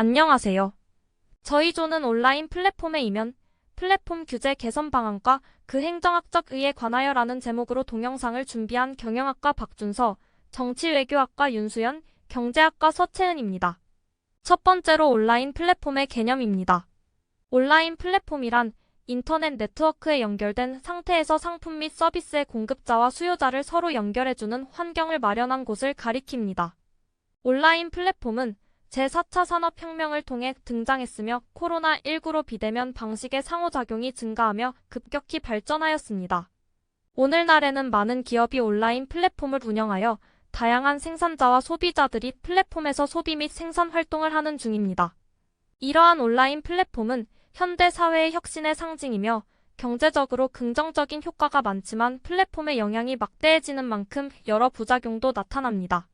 안녕하세요. 저희 조는 온라인 플랫폼의 이면, 플랫폼 규제 개선 방안과 그 행정학적 의에 관하여라는 제목으로 동영상을 준비한 경영학과 박준서, 정치외교학과 윤수연, 경제학과 서채은입니다. 첫 번째로 온라인 플랫폼의 개념입니다. 온라인 플랫폼이란 인터넷 네트워크에 연결된 상태에서 상품 및 서비스의 공급자와 수요자를 서로 연결해주는 환경을 마련한 곳을 가리킵니다. 온라인 플랫폼은 제4차 산업혁명을 통해 등장했으며 코로나19로 비대면 방식의 상호작용이 증가하며 급격히 발전하였습니다. 오늘날에는 많은 기업이 온라인 플랫폼을 운영하여 다양한 생산자와 소비자들이 플랫폼에서 소비 및 생산 활동을 하는 중입니다. 이러한 온라인 플랫폼은 현대 사회의 혁신의 상징이며 경제적으로 긍정적인 효과가 많지만 플랫폼의 영향이 막대해지는 만큼 여러 부작용도 나타납니다.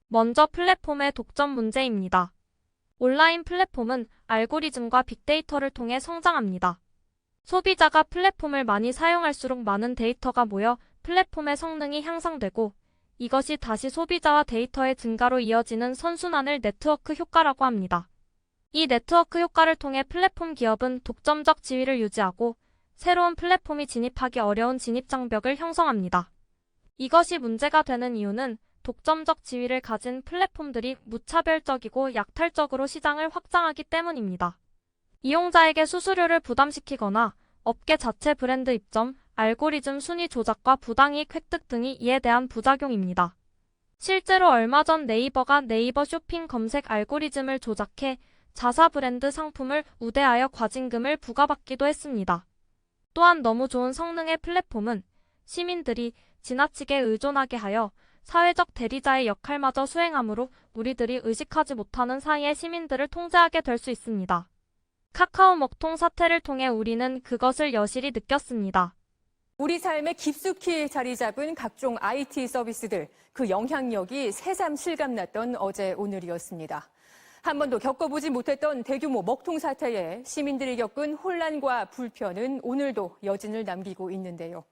먼저 플랫폼의 독점 문제입니다. 온라인 플랫폼은 알고리즘과 빅데이터를 통해 성장합니다. 소비자가 플랫폼을 많이 사용할수록 많은 데이터가 모여 플랫폼의 성능이 향상되고 이것이 다시 소비자와 데이터의 증가로 이어지는 선순환을 네트워크 효과라고 합니다. 이 네트워크 효과를 통해 플랫폼 기업은 독점적 지위를 유지하고 새로운 플랫폼이 진입하기 어려운 진입장벽을 형성합니다. 이것이 문제가 되는 이유는 독점적 지위를 가진 플랫폼들이 무차별적이고 약탈적으로 시장을 확장하기 때문입니다. 이용자에게 수수료를 부담시키거나 업계 자체 브랜드 입점, 알고리즘 순위 조작과 부당이익 획득 등이 이에 대한 부작용입니다. 실제로 얼마 전 네이버가 네이버 쇼핑 검색 알고리즘을 조작해 자사 브랜드 상품을 우대하여 과징금을 부과받기도 했습니다. 또한 너무 좋은 성능의 플랫폼은 시민들이 지나치게 의존하게 하여 사회적 대리자의 역할마저 수행하므로 우리들이 의식하지 못하는 사이에 시민들을 통제하게 될 수 있습니다. 카카오 먹통 사태를 통해 우리는 그것을 여실히 느꼈습니다. 우리 삶에 깊숙이 자리 잡은 각종 IT 서비스들, 그 영향력이 새삼 실감났던 어제 오늘이었습니다. 한 번도 겪어보지 못했던 대규모 먹통 사태에 시민들이 겪은 혼란과 불편은 오늘도 여진을 남기고 있는데요.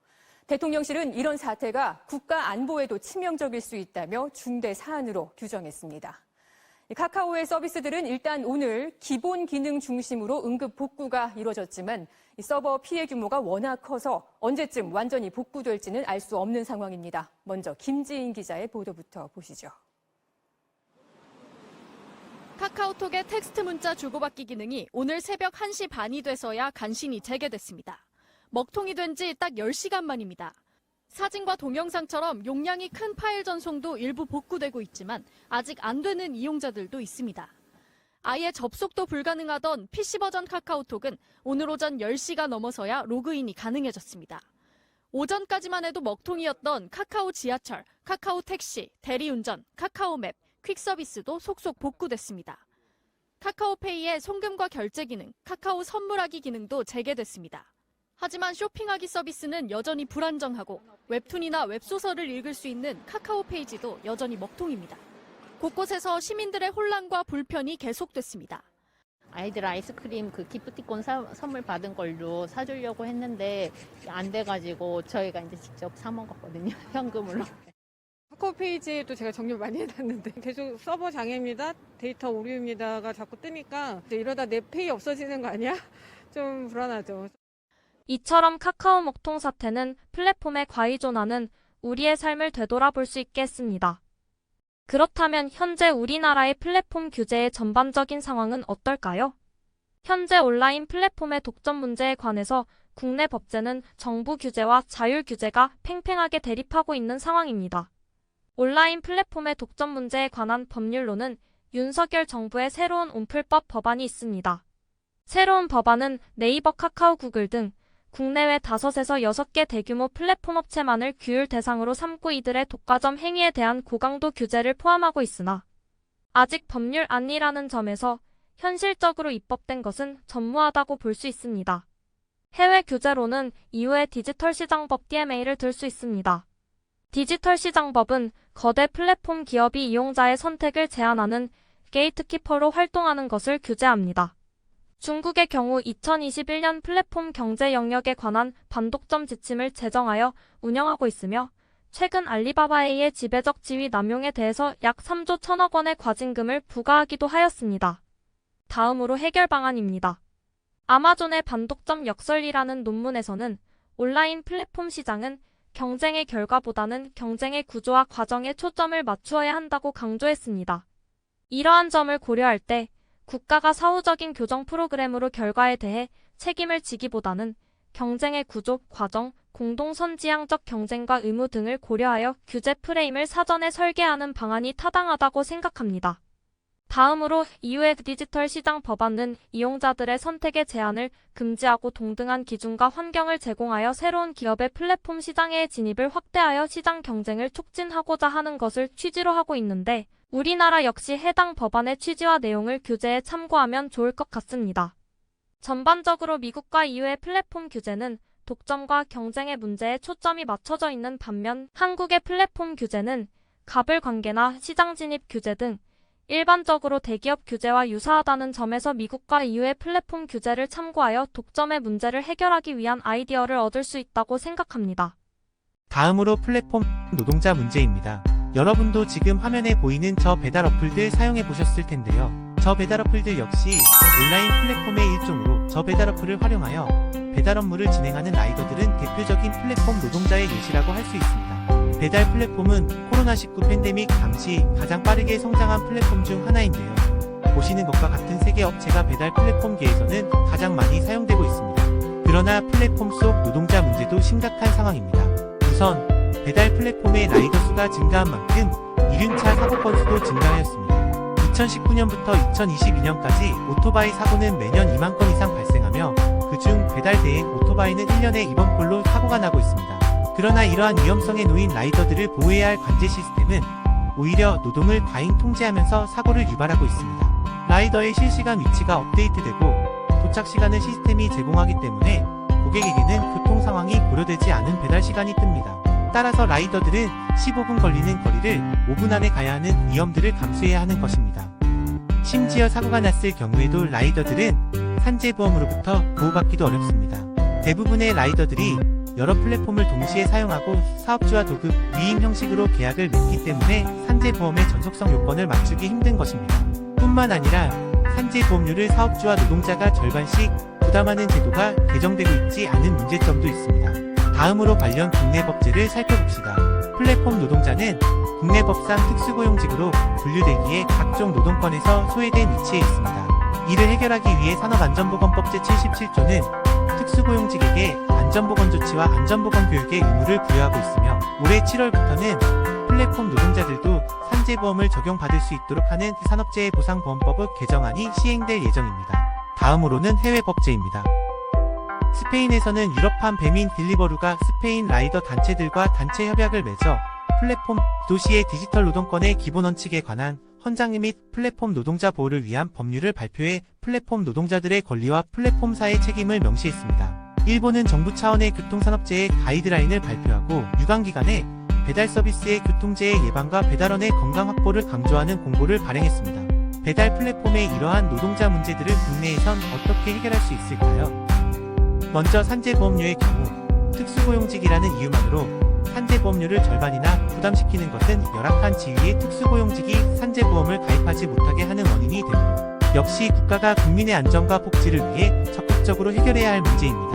대통령실은 이런 사태가 국가 안보에도 치명적일 수 있다며 중대 사안으로 규정했습니다. 카카오의 서비스들은 일단 오늘 기본 기능 중심으로 응급 복구가 이뤄졌지만 서버 피해 규모가 워낙 커서 언제쯤 완전히 복구될지는 알 수 없는 상황입니다. 먼저 김지인 기자의 보도부터 보시죠. 카카오톡의 텍스트 문자 주고받기 기능이 오늘 새벽 1시 반이 돼서야 간신히 재개됐습니다. 먹통이 된 지 딱 10시간 만입니다. 사진과 동영상처럼 용량이 큰 파일 전송도 일부 복구되고 있지만 아직 안 되는 이용자들도 있습니다. 아예 접속도 불가능하던 PC 버전 카카오톡은 오늘 오전 10시가 넘어서야 로그인이 가능해졌습니다. 오전까지만 해도 먹통이었던 카카오 지하철, 카카오 택시, 대리운전, 카카오맵, 퀵서비스도 속속 복구됐습니다. 카카오페이의 송금과 결제 기능, 카카오 선물하기 기능도 재개됐습니다. 하지만 쇼핑하기 서비스는 여전히 불안정하고 웹툰이나 웹소설을 읽을 수 있는 카카오 페이지도 여전히 먹통입니다. 곳곳에서 시민들의 혼란과 불편이 계속됐습니다. 아이들 아이스크림 그 기프티콘 선물 받은 걸로 사주려고 했는데 안 돼가지고 저희가 이제 직접 사 먹었거든요. 현금으로. 카카오 페이지에도 제가 정리를 많이 해놨는데 계속 서버 장애입니다, 데이터 오류입니다가 자꾸 뜨니까 이러다 내 페이 없어지는 거 아니야? 좀 불안하죠. 이처럼 카카오 먹통 사태는 플랫폼에 과의존하는 우리의 삶을 되돌아볼 수 있게 했습니다. 그렇다면 현재 우리나라의 플랫폼 규제의 전반적인 상황은 어떨까요? 현재 온라인 플랫폼의 독점 문제에 관해서 국내 법제는 정부 규제와 자율 규제가 팽팽하게 대립하고 있는 상황입니다. 온라인 플랫폼의 독점 문제에 관한 법률로는 윤석열 정부의 새로운 온플법 법안이 있습니다. 새로운 법안은 네이버, 카카오, 구글 등 국내외 5에서 6개 대규모 플랫폼 업체만을 규율 대상으로 삼고 이들의 독과점 행위에 대한 고강도 규제를 포함하고 있으나 아직 법률안이라는 점에서 현실적으로 입법된 것은 전무하다고 볼 수 있습니다. 해외 규제로는 이후에 디지털시장법 DMA를 들 수 있습니다. 디지털시장법은 거대 플랫폼 기업이 이용자의 선택을 제한하는 게이트키퍼로 활동하는 것을 규제합니다. 중국의 경우 2021년 플랫폼 경제 영역에 관한 반독점 지침을 제정하여 운영하고 있으며 최근 알리바바의 지배적 지위 남용에 대해서 약 3조 1천억 원의 과징금을 부과하기도 하였습니다. 다음으로 해결 방안입니다. 아마존의 반독점 역설이라는 논문에서는 온라인 플랫폼 시장은 경쟁의 결과보다는 경쟁의 구조와 과정에 초점을 맞추어야 한다고 강조했습니다. 이러한 점을 고려할 때 국가가 사후적인 교정 프로그램으로 결과에 대해 책임을 지기보다는 경쟁의 구조, 과정, 공동선지향적 경쟁과 의무 등을 고려하여 규제 프레임을 사전에 설계하는 방안이 타당하다고 생각합니다. 다음으로 이후의 디지털 시장 법안은 이용자들의 선택의 제한을 금지하고 동등한 기준과 환경을 제공하여 새로운 기업의 플랫폼 시장의 진입을 확대하여 시장 경쟁을 촉진하고자 하는 것을 취지로 하고 있는데 우리나라 역시 해당 법안의 취지와 내용을 규제에 참고하면 좋을 것 같습니다. 전반적으로 미국과 EU의 플랫폼 규제는 독점과 경쟁의 문제에 초점이 맞춰져 있는 반면 한국의 플랫폼 규제는 갑을 관계나 시장 진입 규제 등 일반적으로 대기업 규제와 유사하다는 점에서 미국과 EU의 플랫폼 규제를 참고하여 독점의 문제를 해결하기 위한 아이디어를 얻을 수 있다고 생각합니다. 다음으로 플랫폼 노동자 문제입니다. 여러분도 지금 화면에 보이는 저 배달 어플들 사용해 보셨을 텐데요. 저 배달 어플들 역시 온라인 플랫폼의 일종으로 저 배달 어플을 활용하여 배달 업무를 진행하는 라이더들은 대표적인 플랫폼 노동자의 예시라고 할 수 있습니다. 배달 플랫폼은 코로나19 팬데믹 당시 가장 빠르게 성장한 플랫폼 중 하나인데요. 보시는 것과 같은 세 개 업체가 배달 플랫폼계에서는 가장 많이 사용되고 있습니다. 그러나 플랫폼 속 노동자 문제도 심각한 상황입니다. 우선 배달 플랫폼의 라이더 수가 증가한 만큼 이륜차 사고 건수도 증가하였습니다. 2019년부터 2022년까지 오토바이 사고는 매년 2만 건 이상 발생하며 그중 배달 대행 오토바이는 1년에 이번 꼴로 사고가 나고 있습니다. 그러나 이러한 위험성에 놓인 라이더들을 보호해야 할 관제 시스템은 오히려 노동을 과잉 통제하면서 사고를 유발하고 있습니다. 라이더의 실시간 위치가 업데이트되고 도착 시간을 시스템이 제공하기 때문에 고객에게는 교통 상황이 고려되지 않은 배달 시간이 뜹니다. 따라서 라이더들은 15분 걸리는 거리를 5분 안에 가야 하는 위험들을 감수해야 하는 것입니다. 심지어 사고가 났을 경우에도 라이더들은 산재보험으로부터 보호받기도 어렵습니다. 대부분의 라이더들이 여러 플랫폼을 동시에 사용하고 사업주와 도급, 위임 형식으로 계약을 맺기 때문에 산재보험의 전속성 요건을 맞추기 힘든 것입니다. 뿐만 아니라 산재보험료를 사업주와 노동자가 절반씩 부담하는 제도가 개정되고 있지 않은 문제점도 있습니다. 다음으로 관련 국내 법제를 살펴봅시다. 플랫폼 노동자는 국내 법상 특수고용직으로 분류되기에 각종 노동권에서 소외된 위치에 있습니다. 이를 해결하기 위해 산업안전보건법 제77조는 특수고용직에게 안전보건 조치와 안전보건 교육의 의무를 부여하고 있으며 올해 7월부터는 플랫폼 노동자들도 산재보험을 적용받을 수 있도록 하는 산업재해보상보험법의 개정안이 시행될 예정입니다. 다음으로는 해외 법제입니다. 스페인에서는 유럽판 배민 딜리버루가 스페인 라이더 단체들과 단체 협약을 맺어 플랫폼 도시의 디지털 노동권의 기본 원칙에 관한 헌장 및 플랫폼 노동자 보호를 위한 법률을 발표해 플랫폼 노동자들의 권리와 플랫폼사의 책임을 명시했습니다. 일본은 정부 차원의 교통산업재해 가이드라인을 발표하고 유관기관에 배달 서비스의 교통재해 예방과 배달원의 건강 확보를 강조하는 공고를 발행했습니다. 배달 플랫폼의 이러한 노동자 문제들을 국내에선 어떻게 해결할 수 있을까요? 먼저 산재보험료의 경우 특수고용직이라는 이유만으로 산재보험료를 절반이나 부담시키는 것은 열악한 지위의 특수고용직이 산재보험을 가입하지 못하게 하는 원인이 되므로 역시 국가가 국민의 안전과 복지를 위해 적극적으로 해결해야 할 문제입니다.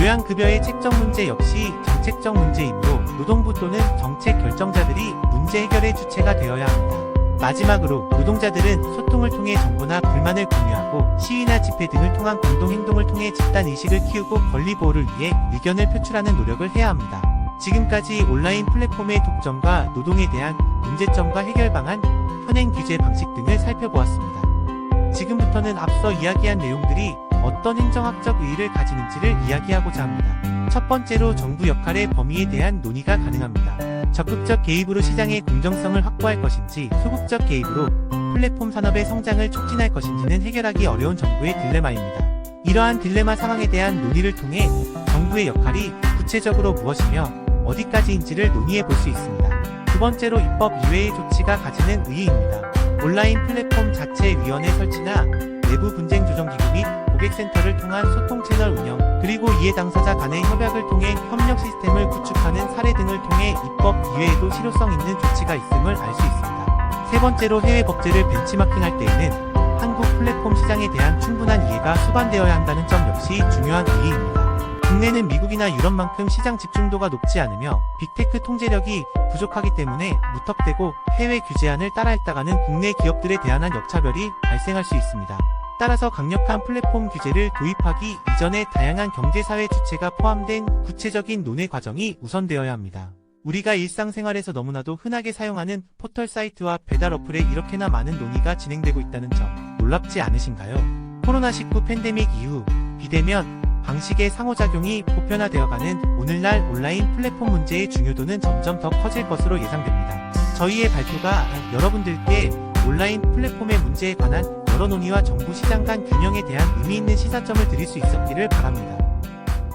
요양급여의 책정 문제 역시 정책적 문제이므로 노동부 또는 정책 결정자들이 문제 해결의 주체가 되어야 합니다. 마지막으로 노동자들은 소통을 통해 정보나 불만을 공유하고 시위나 집회 등을 통한 공동행동을 통해 집단의식을 키우고 권리보호를 위해 의견을 표출하는 노력을 해야 합니다. 지금까지 온라인 플랫폼의 독점과 노동에 대한 문제점과 해결 방안, 현행 규제 방식 등을 살펴보았습니다. 지금부터는 앞서 이야기한 내용들이 어떤 행정학적 의의를 가지는지를 이야기하고자 합니다. 첫 번째로 정부 역할의 범위에 대한 논의가 가능합니다. 적극적 개입으로 시장의 공정성을 확보할 것인지 소극적 개입으로 플랫폼 산업의 성장을 촉진할 것인지는 해결하기 어려운 정부의 딜레마입니다. 이러한 딜레마 상황에 대한 논의를 통해 정부의 역할이 구체적으로 무엇이며 어디까지인지를 논의해 볼 수 있습니다. 두 번째로 입법 이외의 조치가 가지는 의의입니다. 온라인 플랫폼 자체 위원회 설치나 내부 분쟁 조정 기구 및 고객센터를 통한 소통 채널 운영, 그리고 이해 당사자 간의 협약을 통해 협력 시스템을 구축하는 사례 등을 통해 입법 이외에도 실효성 있는 조치가 있음을 알 수 있습니다. 세 번째로 해외 법제를 벤치마킹할 때에는 한국 플랫폼 시장에 대한 충분한 이해가 수반되어야 한다는 점 역시 중요한 의의입니다. 국내는 미국이나 유럽만큼 시장 집중도가 높지 않으며 빅테크 통제력이 부족하기 때문에 무턱대고 해외 규제안을 따라했다가는 국내 기업들에 대한 역차별이 발생할 수 있습니다. 따라서 강력한 플랫폼 규제를 도입하기 이전에 다양한 경제사회 주체가 포함된 구체적인 논의 과정이 우선되어야 합니다. 우리가 일상생활에서 너무나도 흔하게 사용하는 포털 사이트와 배달 어플에 이렇게나 많은 논의가 진행되고 있다는 점 놀랍지 않으신가요? 코로나19 팬데믹 이후 비대면 방식의 상호작용이 보편화되어가는 오늘날 온라인 플랫폼 문제의 중요도는 점점 더 커질 것으로 예상됩니다. 저희의 발표가 여러분들께 온라인 플랫폼의 문제에 관한 여러 논의와 정부 시장 간 균형에 대한 의미 있는 시사점을 드릴 수 있었기를 바랍니다.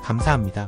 감사합니다.